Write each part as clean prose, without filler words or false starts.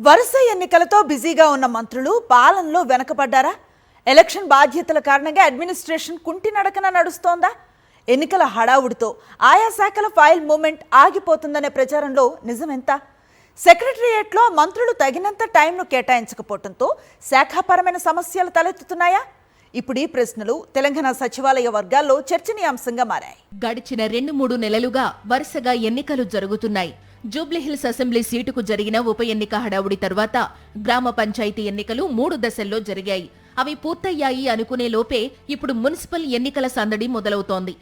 వరుస ఎన్నికలతో బిజీగా ఉన్న మంత్రులు పాలనలో వెనకబడ్డారా? ఎలక్షన్ బాధ్యతల కారణంగా అడ్మినిస్ట్రేషన్ కుంటి నడకన నడుస్తోందా? ఎన్నికల హడావుడితో ఆయా శాఖల ఫైల్ మూవ్మెంట్ ఆగిపోతుందనే ప్రచారంలో నిజమెంత? సెక్రటరియేట్లో మంత్రులు తగినంత టైంను కేటాయించకపోవడంతో శాఖాపరమైన సమస్యలు తలెత్తుతున్నాయా? ఇప్పుడు ఈ ప్రశ్నలు తెలంగాణ సచివాలయ వర్గాల్లో చర్చనీయాంశంగా మారాయి. గడిచిన 2-3 నెలలుగా వరుసగా ఎన్నికలు జరుగుతున్నాయి. జూబ్లీహిల్స్ అసెంబ్లీ సీటుకు జరిగిన ఉప ఎన్నిక హడావుడి తర్వాత గ్రామ పంచాయతీ ఎన్నికలు 3 దశల్లో జరిగాయి. అవి పూర్తయ్యాయి అనుకునే లోపే ఇప్పుడు మున్సిపల్ ఎన్నికల సందడి మొదలవుతోంది.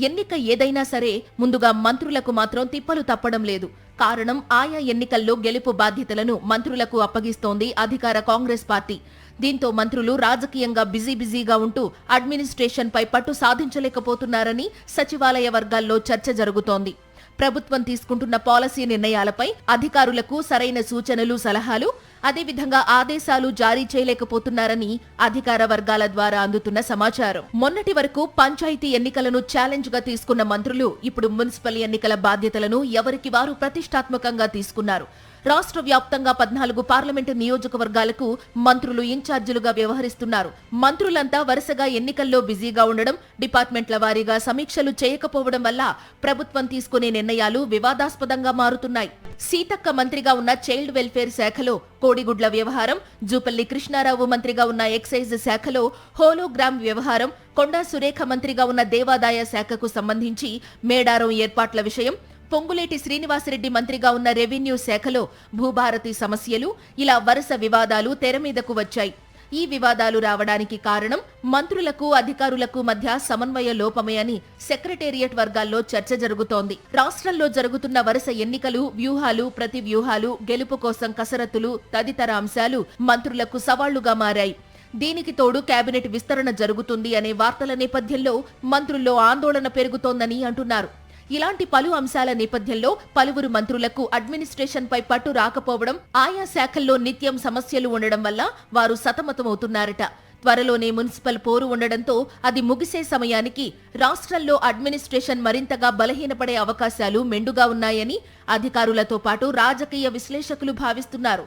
ఎన్నిక ఏదైనా సరే ముందుగా మంత్రులకు మాత్రం తిప్పలు తప్పడం లేదు. కారణం ఆయా ఎన్నికల్లో గెలుపు బాధ్యతలను మంత్రులకు అప్పగిస్తోంది అధికార కాంగ్రెస్ పార్టీ. దీంతో మంత్రులు రాజకీయంగా బిజీగా ఉంటూ అడ్మినిస్ట్రేషన్ పై పట్టు సాధించలేకపోతున్నారని సచివాలయ వర్గాల్లో చర్చ జరుగుతోంది. ప్రభుత్వం తీసుకుంటున్న పాలసీ నిర్ణయాలపై అధికారులకు సరైన సూచనలు, సలహాలు, అదేవిధంగా ఆదేశాలు జారీ చేయలేకపోతున్నారని అధికార వర్గాల ద్వారా అందుతున్న సమాచారం. మొన్నటి వరకు పంచాయతీ ఎన్నికలను ఛాలెంజ్ గా తీసుకున్న మంత్రులు ఇప్పుడు మున్సిపల్ ఎన్నికల బాధ్యతలను ఎవరికి వారు ప్రతిష్టాత్మకంగా తీసుకున్నారు. రాష్ట్ర వ్యాప్తంగా 14 పార్లమెంటు నియోజకవర్గాలకు మంత్రులు ఇన్ఛార్జీలుగా వ్యవహరిస్తున్నారు. మంత్రులంతా వరుసగా ఎన్నికల్లో బిజీగా ఉండడం, డిపార్ట్మెంట్ల వారీగా సమీక్షలు చేయకపోవడం వల్ల ప్రభుత్వం తీసుకునే నిర్ణయాలు వివాదాస్పదంగా మారుతున్నాయి. సీతక్క మంత్రిగా ఉన్న చైల్డ్ వెల్ఫేర్ శాఖలో కోడిగుడ్ల వ్యవహారం, జూపల్లి కృష్ణారావు మంత్రిగా ఉన్న ఎక్సైజ్ శాఖలో హోలోగ్రామ్ వ్యవహారం, కొండా సురేఖ మంత్రిగా ఉన్న దేవాదాయ శాఖకు సంబంధించి మేడారం ఏర్పాట్ల విషయం, పొంగులేటి శ్రీనివాసరెడ్డి మంత్రిగా ఉన్న రెవెన్యూ శాఖలో భూభారతి సమస్యలు, ఇలా వరుస వివాదాలు తెరమీదకు వచ్చాయి. ఈ వివాదాలు రావడానికి కారణం మంత్రులకు, అధికారులకు మధ్య సమన్వయ లోపమే అని సెక్రటేరియట్ వర్గాల్లో చర్చ జరుగుతోంది. రాష్ట్రంలో జరుగుతున్న వరుస ఎన్నికలు, వ్యూహాలు, ప్రతి వ్యూహాలు, గెలుపు కోసం కసరత్తులు తదితర అంశాలు మంత్రులకు సవాళ్లుగా మారాయి. దీనికి తోడు కేబినెట్ విస్తరణ జరుగుతుంది అనే వార్తల నేపథ్యంలో మంత్రుల్లో ఆందోళన పెరుగుతోందని అంటున్నారు. ఇలాంటి పలు అంశాల నేపథ్యంలో పలువురు మంత్రులకు అడ్మినిస్ట్రేషన్ పై పట్టు రాకపోవడం, ఆయా శాఖల్లో నిత్యం సమస్యలు ఉండడం వల్ల వారు సతమతమవుతున్నారట. త్వరలోనే మున్సిపల్ పోరు ఉండడంతో అది ముగిసే సమయానికి రాష్ట్రంలో అడ్మినిస్ట్రేషన్ మరింతగా బలహీనపడే అవకాశాలు మెండుగా ఉన్నాయని అధికారులతో పాటు రాజకీయ విశ్లేషకులు భావిస్తున్నారు.